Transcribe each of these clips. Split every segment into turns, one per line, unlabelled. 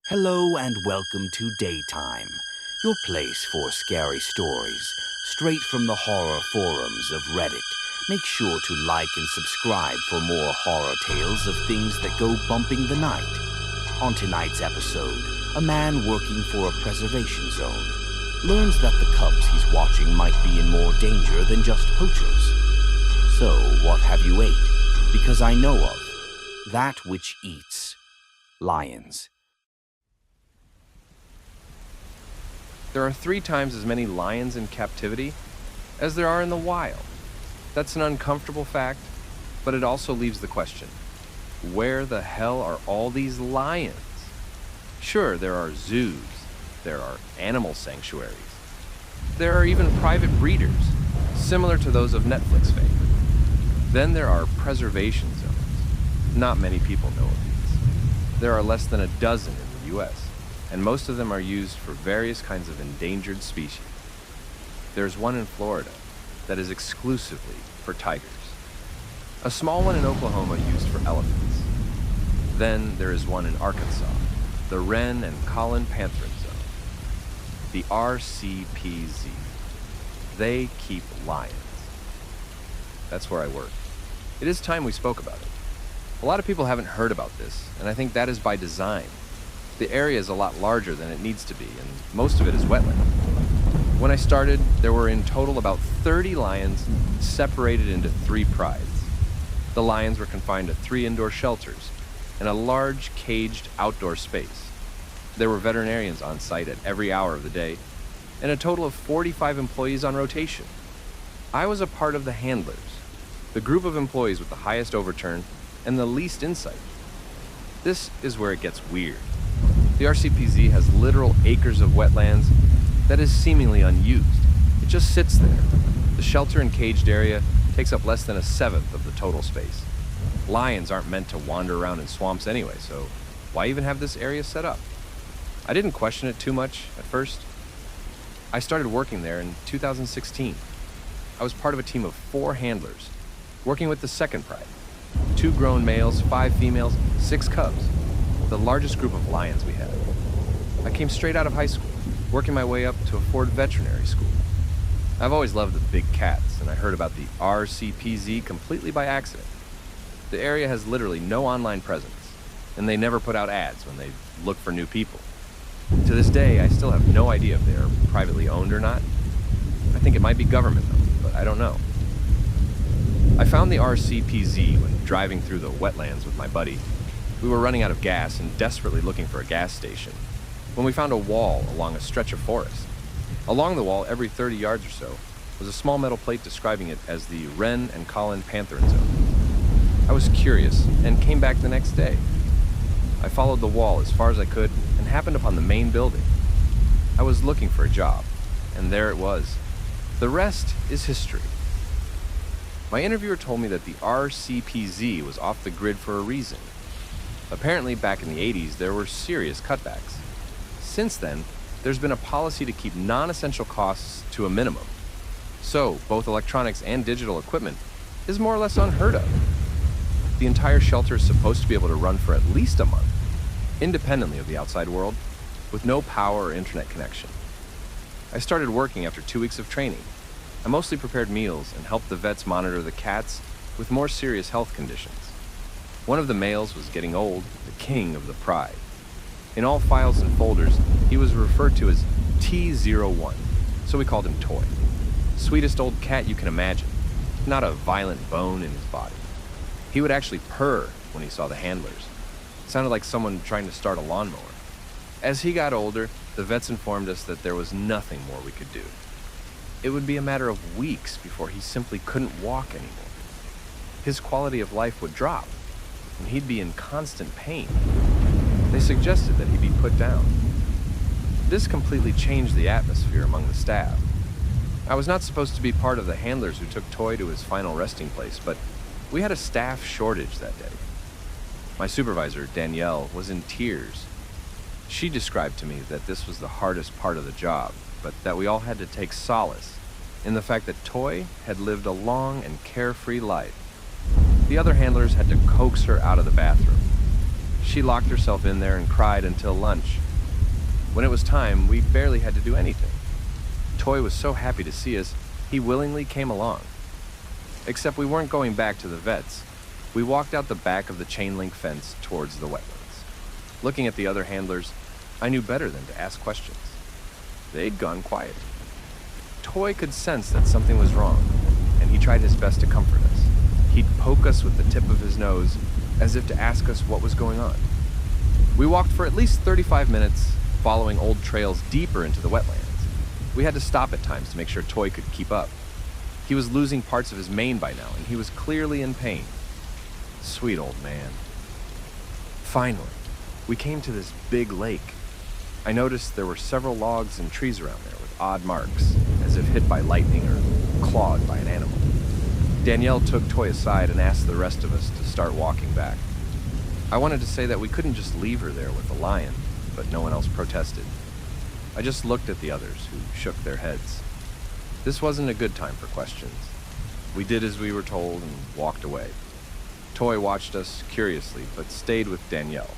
Hello and welcome to Daytime, your place for scary stories, straight from the horror forums of Reddit. Make sure to like and subscribe for more horror tales of things that go bumping the night. On tonight's episode, a man working for a preservation zone learns that the cubs he's watching might be in more danger than just poachers. So, what have you ate? Because I know of that which eats lions.
There are 3 times as many lions in captivity as there are in the wild. That's an uncomfortable fact, but it also leaves the question, where the hell are all these lions? Sure, there are zoos, there are animal sanctuaries, there are even private breeders, similar to those of Netflix fame. Then there are preservation zones. Not many people know of these. There are less than a dozen in the US. And most of them are used for various kinds of endangered species. There's one in Florida that is exclusively for tigers. A small one in Oklahoma used for elephants. Then there is one in Arkansas, the Wren and Collin Panther Zone, the RCPZ. They keep lions. That's where I work. It is time we spoke about it. A lot of people haven't heard about this, and I think that is by design. The area is a lot larger than it needs to be, and most of it is wetland. When I started, there were in total about 30 lions separated into 3 prides. The lions were confined to 3 indoor shelters and a large caged outdoor space. There were veterinarians on site at every hour of the day, and a total of 45 employees on rotation. I was a part of the handlers, the group of employees with the highest overturn and the least insight. This is where it gets weird. The RCPZ has literal acres of wetlands that is seemingly unused. It just sits there. The shelter and caged area takes up less than 1/7 of the total space. Lions aren't meant to wander around in swamps anyway, so why even have this area set up? I didn't question it too much at first. I started working there in 2016. I was part of a team of 4 handlers, working with the second pride. 2 grown males, 5 females, 6 cubs. The largest group of lions we had. I came straight out of high school, working my way up to a Ford veterinary school. I've always loved the big cats, and I heard about the RCPZ completely by accident. The area has literally no online presence, and they never put out ads when they look for new people. To this day, I still have no idea if they are privately owned or not. I think it might be government though, but I don't know. I found the RCPZ when driving through the wetlands with my buddy. We were running out of gas and desperately looking for a gas station when we found a wall along a stretch of forest. Along the wall, every 30 yards or so, was a small metal plate describing it as the Wren and Collin Panther Zone. I was curious and came back the next day. I followed the wall as far as I could and happened upon the main building. I was looking for a job, and there it was. The rest is history. My interviewer told me that the RCPZ was off the grid for a reason. Apparently, back in the 80s, there were serious cutbacks. Since then, there's been a policy to keep non-essential costs to a minimum. So, both electronics and digital equipment is more or less unheard of. The entire shelter is supposed to be able to run for at least a month, independently of the outside world, with no power or internet connection. I started working after 2 weeks of training. I mostly prepared meals and helped the vets monitor the cats with more serious health conditions. One of the males was getting old, the king of the pride. In all files and folders, he was referred to as T01, so we called him Toy. Sweetest old cat you can imagine, not a violent bone in his body. He would actually purr when he saw the handlers. It sounded like someone trying to start a lawnmower. As he got older, the vets informed us that there was nothing more we could do. It would be a matter of weeks before he simply couldn't walk anymore. His quality of life would drop, and he'd be in constant pain. They suggested that he be put down. This completely changed the atmosphere among the staff. I was not supposed to be part of the handlers who took Toy to his final resting place, but we had a staff shortage that day. My supervisor, Danielle, was in tears. She described to me that this was the hardest part of the job, but that we all had to take solace in the fact that Toy had lived a long and carefree life. The other handlers had to coax her out of the bathroom. She locked herself in there and cried until lunch. When it was time, we barely had to do anything. Toy was so happy to see us, he willingly came along. Except we weren't going back to the vet's. We walked out the back of the chain-link fence towards the wetlands. Looking at the other handlers, I knew better than to ask questions. They'd gone quiet. Toy could sense that something was wrong, and he tried his best to comfort us. He'd poke us with the tip of his nose, as if to ask us what was going on. We walked for at least 35 minutes, following old trails deeper into the wetlands. We had to stop at times to make sure Toy could keep up. He was losing parts of his mane by now, and he was clearly in pain. Sweet old man. Finally, we came to this big lake. I noticed there were several logs and trees around there with odd marks, as if hit by lightning or clawed by an animal. Danielle took Toy aside and asked the rest of us to start walking back. I wanted to say that we couldn't just leave her there with the lion, but no one else protested. I just looked at the others, who shook their heads. This wasn't a good time for questions. We did as we were told and walked away. Toy watched us curiously, but stayed with Danielle.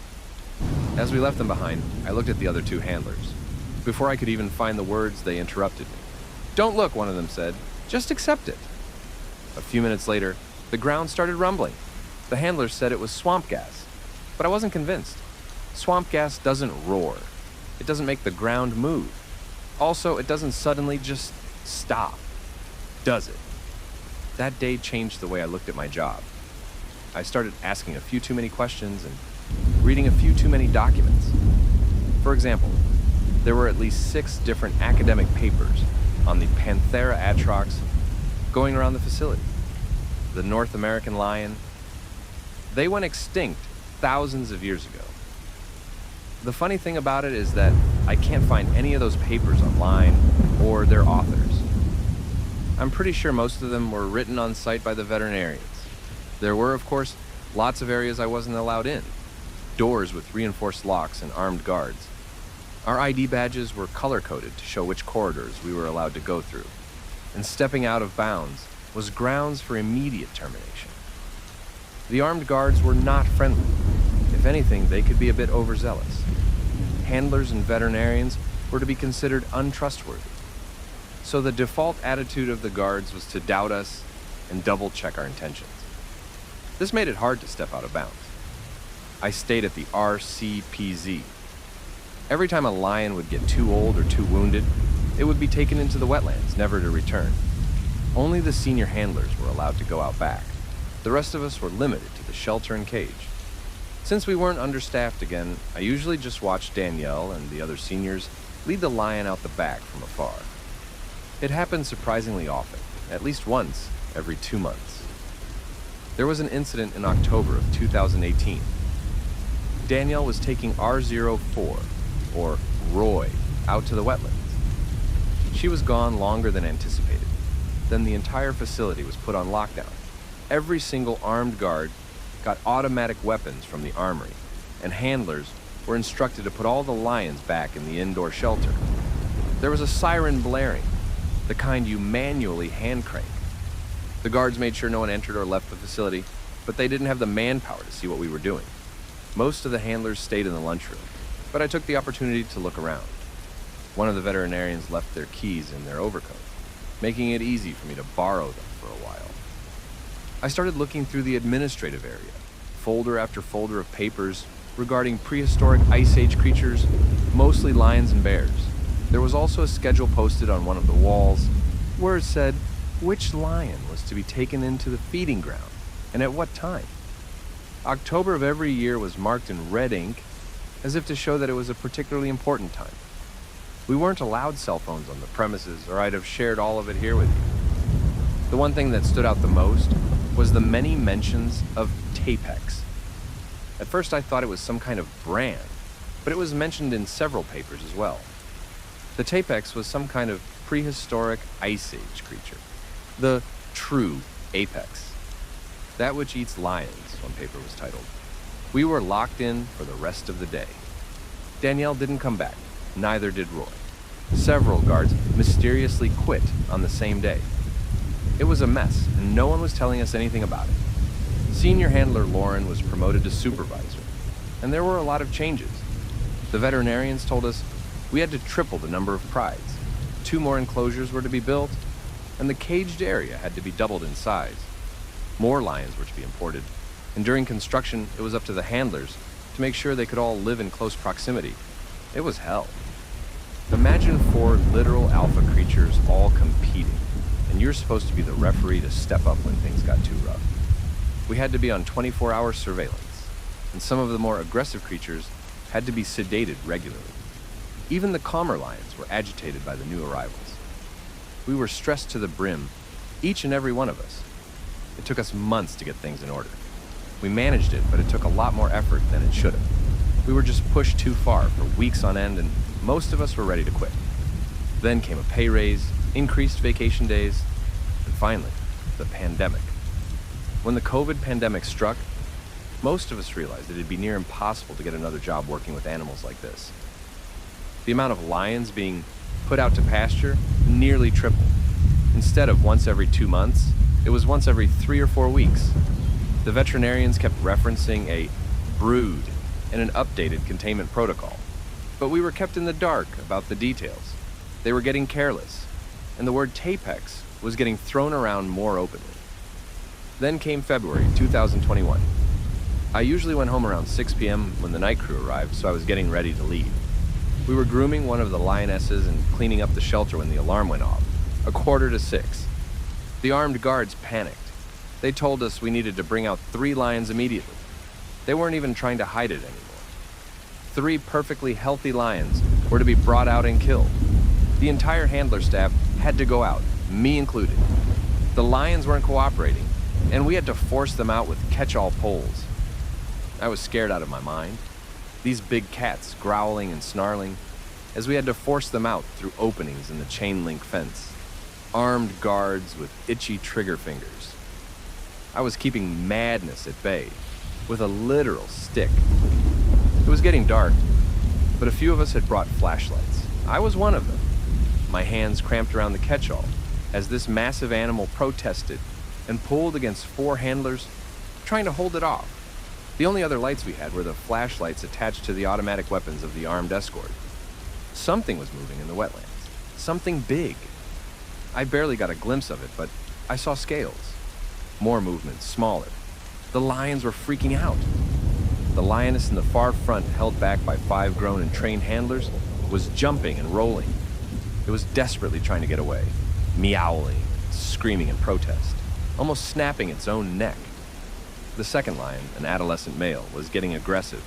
As we left them behind, I looked at the other two handlers. Before I could even find the words, they interrupted me. "Don't look," one of them said. "Just accept it." A few minutes later, the ground started rumbling. The handlers said it was swamp gas, but I wasn't convinced. Swamp gas doesn't roar. It doesn't make the ground move. Also, it doesn't suddenly just stop, does it? That day changed the way I looked at my job. I started asking a few too many questions and reading a few too many documents. For example, there were at least 6 different academic papers on the Panthera atrox going around the facility. The North American lion, they went extinct thousands of years ago. The funny thing about it is that I can't find any of those papers online or their authors. I'm pretty sure most of them were written on site by the veterinarians. There were, of course, lots of areas I wasn't allowed in. Doors with reinforced locks and armed guards. Our ID badges were color-coded to show which corridors we were allowed to go through. And stepping out of bounds was grounds for immediate termination. The armed guards were not friendly. If anything, they could be a bit overzealous. Handlers and veterinarians were to be considered untrustworthy. So the default attitude of the guards was to doubt us and double-check our intentions. This made it hard to step out of bounds. I stayed at the RCPZ. Every time a lion would get too old or too wounded, it would be taken into the wetlands, never to return. Only the senior handlers were allowed to go out back. The rest of us were limited to the shelter and cage. Since we weren't understaffed again, I usually just watched Danielle and the other seniors lead the lion out the back from afar. It happened surprisingly often, at least once every 2 months. There was an incident in October of 2018. Danielle was taking R04, or Roy, out to the wetlands. She was gone longer than anticipated. Then the entire facility was put on lockdown. Every single armed guard got automatic weapons from the armory, and handlers were instructed to put all the lions back in the indoor shelter. There was a siren blaring, the kind you manually hand crank. The guards made sure no one entered or left the facility, but they didn't have the manpower to see what we were doing. Most of the handlers stayed in the lunchroom, but I took the opportunity to look around. One of the veterinarians left their keys in their overcoat, making it easy for me to borrow them for a while. I started looking through the administrative area, folder after folder of papers regarding prehistoric Ice Age creatures, mostly lions and bears. There was also a schedule posted on one of the walls where it said which lion was to be taken into the feeding ground and at what time. October of every year was marked in red ink as if to show that it was a particularly important time. We weren't allowed cell phones on the premises, or I'd have shared all of it here with you. The one thing that stood out the most was the many mentions of Tapex. At first I thought it was some kind of brand, but it was mentioned in several papers as well. The Tapex was some kind of prehistoric Ice Age creature, the true apex, that which eats lions, one paper was titled. We were locked in for the rest of the day. Danielle didn't come back, neither did Roy. Several guards mysteriously quit on the same day. It was a mess, and no one was telling us anything about it. Senior handler Lauren was promoted to supervisor. and there were a lot of changes. The veterinarians told us we had to triple the number of prides. 2 more enclosures were to be built, and the caged area had to be doubled in size. More lions were to be imported, and during construction, it was up to the handlers to make sure they could all live in close proximity. It was hell. Imagine 4 literal alpha creatures all competing, and you're supposed to be the referee to step up when things got too rough. We had to be on 24-hour surveillance, and some of the more aggressive creatures had to be sedated regularly. Even the calmer lions were agitated by the new arrivals. We were stressed to the brim, each and every one of us. It took us months to get things in order. We managed it, but it took a lot more effort than it should have. We were just pushed too far for weeks on end, and most of us were ready to quit. Then came a pay raise, increased vacation days, and finally, the pandemic. When the COVID pandemic struck, most of us realized it'd be near impossible to get another job working with animals like this. The amount of lions being put out to pasture nearly tripled. Instead of once every 2 months, it was once every 3 or 4 weeks. The veterinarians kept referencing a brood and an updated containment protocol, but we were kept in the dark about the details. They were getting careless, and the word Tapex was getting thrown around more openly. Then came February 2021. I usually went home around 6 p.m. when the night crew arrived, so I was getting ready to leave. We were grooming one of the lionesses and cleaning up the shelter when the alarm went off, 5:45. The armed guards panicked. They told us we needed to bring out 3 lions immediately. They weren't even trying to hide it anymore. 3 perfectly healthy lions were to be brought out and killed. The entire handler staff had to go out, me included. The lions weren't cooperating, and we had to force them out with catch-all poles. I was scared out of my mind. These big cats growling and snarling, as we had to force them out through openings in the chain-link fence. Armed guards with itchy trigger fingers. I was keeping madness at bay with a literal stick. It was getting dark, but a few of us had brought flashlights. I was one of them. My hands cramped around the catch-all as this massive animal protested and pulled against 4 handlers, trying to hold it off. The only other lights we had were the flashlights attached to the automatic weapons of the armed escort. Something was moving in the wetlands. Something big. I barely got a glimpse of it, but I saw scales. More movement, smaller. The lions were freaking out. The lioness in the far front, held back by 5 grown and trained handlers, was jumping and rolling. It was desperately trying to get away, meowing, screaming in protest, almost snapping its own neck. The second lion, an adolescent male, was getting aggressive.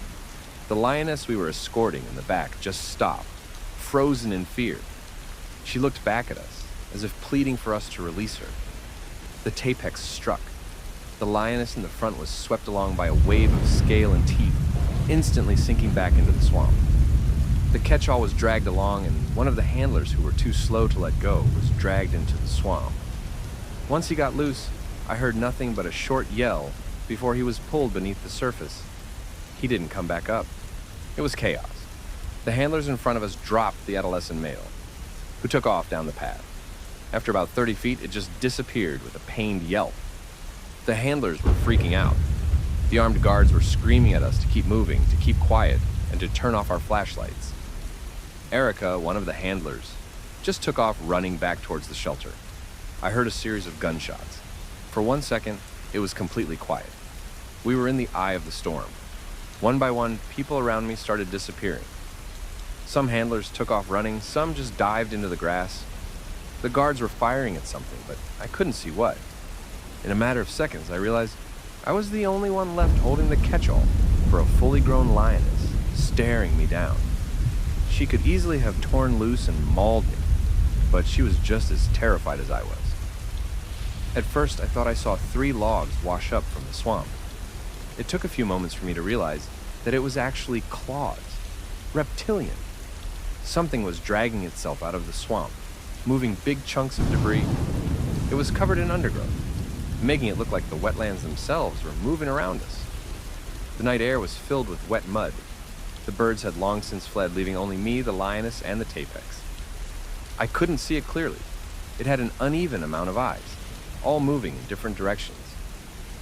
The lioness we were escorting in the back just stopped, frozen in fear. She looked back at us, as if pleading for us to release her. The Tapex struck. The lioness in the front was swept along by a wave of scale and teeth, instantly sinking back into the swamp. The catch-all was dragged along, and one of the handlers who were too slow to let go was dragged into the swamp. Once he got loose, I heard nothing but a short yell before he was pulled beneath the surface. He didn't come back up. It was chaos. The handlers in front of us dropped the adolescent male, who took off down the path. After about 30 feet, it just disappeared with a pained yelp. The handlers were freaking out. The armed guards were screaming at us to keep moving, to keep quiet, and to turn off our flashlights. Erica, one of the handlers, just took off running back towards the shelter. I heard a series of gunshots. For 1 second, it was completely quiet. We were in the eye of the storm. One by one, people around me started disappearing. Some handlers took off running, some just dived into the grass. The guards were firing at something, but I couldn't see what. In a matter of seconds, I realized I was the only one left holding the catch-all for a fully grown lioness, staring me down. She could easily have torn loose and mauled me, but she was just as terrified as I was. At first, I thought I saw 3 logs wash up from the swamp. It took a few moments for me to realize that it was actually claws, reptilian. Something was dragging itself out of the swamp, moving big chunks of debris. It was covered in undergrowth, making it look like the wetlands themselves were moving around us. The night air was filled with wet mud. The birds had long since fled, leaving only me, the lioness, and the Tapex. I couldn't see it clearly. It had an uneven amount of eyes, all moving in different directions,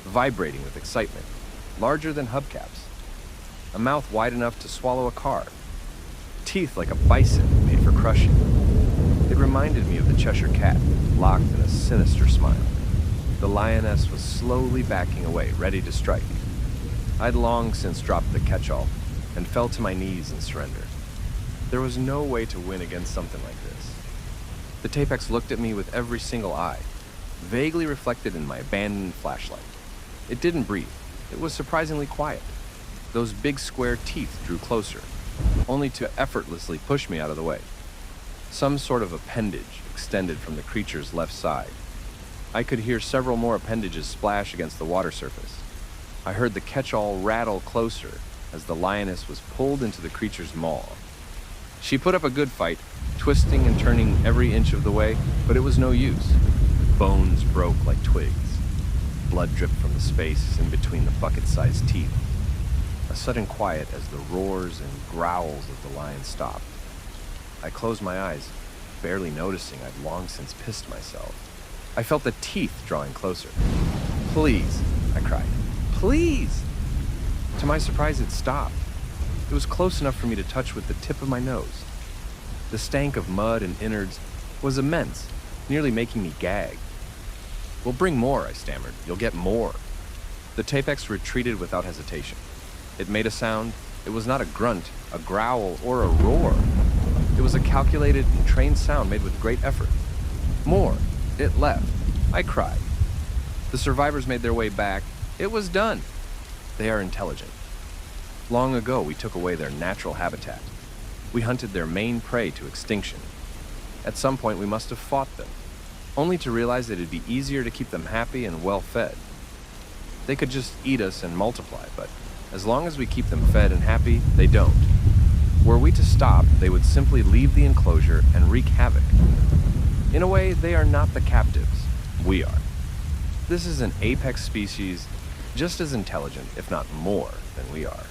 vibrating with excitement, larger than hubcaps. a mouth wide enough to swallow a car, teeth like a bison made for crushing. It reminded me of the Cheshire Cat, locked in a sinister smile. The lioness was slowly backing away, ready to strike. I'd long since dropped the catch-all and fell to my knees in surrender. There was no way to win against something like this. The Tapex looked at me with every single eye, vaguely reflected in my abandoned flashlight. It didn't breathe. It was surprisingly quiet. Those big square teeth drew closer, only to effortlessly push me out of the way. Some sort of appendage extended from the creature's left side. I could hear several more appendages splash against the water surface. I heard the catch-all rattle closer as the lioness was pulled into the creature's maw. She put up a good fight, twisting and turning every inch of the way, but it was no use. Bones broke like twigs. Blood dripped from the space in between the bucket-sized teeth. A sudden quiet as the roars and growls of the lion stopped. I closed my eyes, barely noticing I'd long since pissed myself. I felt the teeth drawing closer. "Please," I cried. "Please!" To my surprise, it stopped. It was close enough for me to touch with the tip of my nose. The stank of mud and innards was immense, nearly making me gag. "We'll bring more," I stammered. "You'll get more." The Tapex retreated without hesitation. It made a sound. It was not a grunt, a growl, or a roar. It was a calculated and trained sound made with great effort. More. It left. I cried. The survivors made their way back. It was done. They are intelligent. Long ago, we took away their natural habitat. We hunted their main prey to extinction. At some point, we must have fought them, only to realize that it'd be easier to keep them happy and well-fed. They could just eat us and multiply, but as long as we keep them fed and happy, they don't. Were we to stop, they would simply leave the enclosure and wreak havoc. In a way, they are not the captives. We are. This is an apex species just as intelligent, if not more, than we are.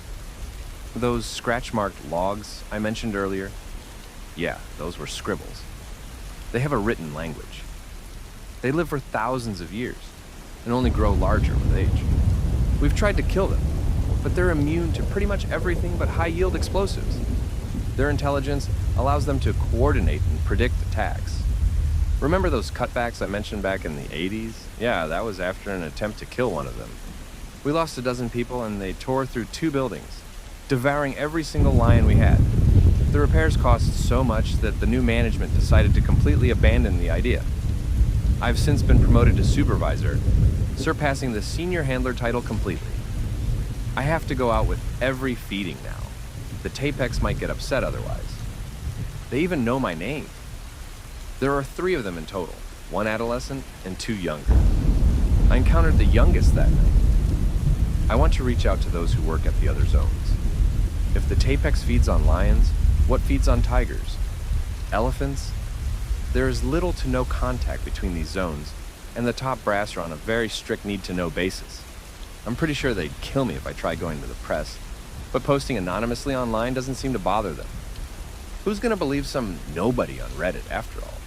Those scratch-marked logs I mentioned earlier, yeah, those were scribbles. They have a written language. They live for thousands of years and only grow larger with age. We've tried to kill them, but they're immune to pretty much everything but high-yield explosives. Their intelligence allows them to coordinate and predict attacks. Remember those cutbacks I mentioned back in the 80s? Yeah, that was after an attempt to kill one of them. We lost a dozen people and they tore through 2 buildings, devouring every single lion we had. The repairs cost so much that the new management decided to completely abandon the idea. I've since been promoted to supervisor, surpassing the senior handler title completely. I have to go out with every feeding now. The Tapex might get upset otherwise. They even know my name. There are 3 of them in total, 1 adolescent and 2 younger. I encountered the youngest that night. I want to reach out to those who work at the other zones. If the Tapex feeds on lions, what feeds on tigers? Elephants? There is little to no contact between these zones, and the top brass are on a very strict need-to-know basis. I'm pretty sure they'd kill me if I tried going to the press, but posting anonymously online doesn't seem to bother them. Who's gonna believe some nobody on Reddit after all?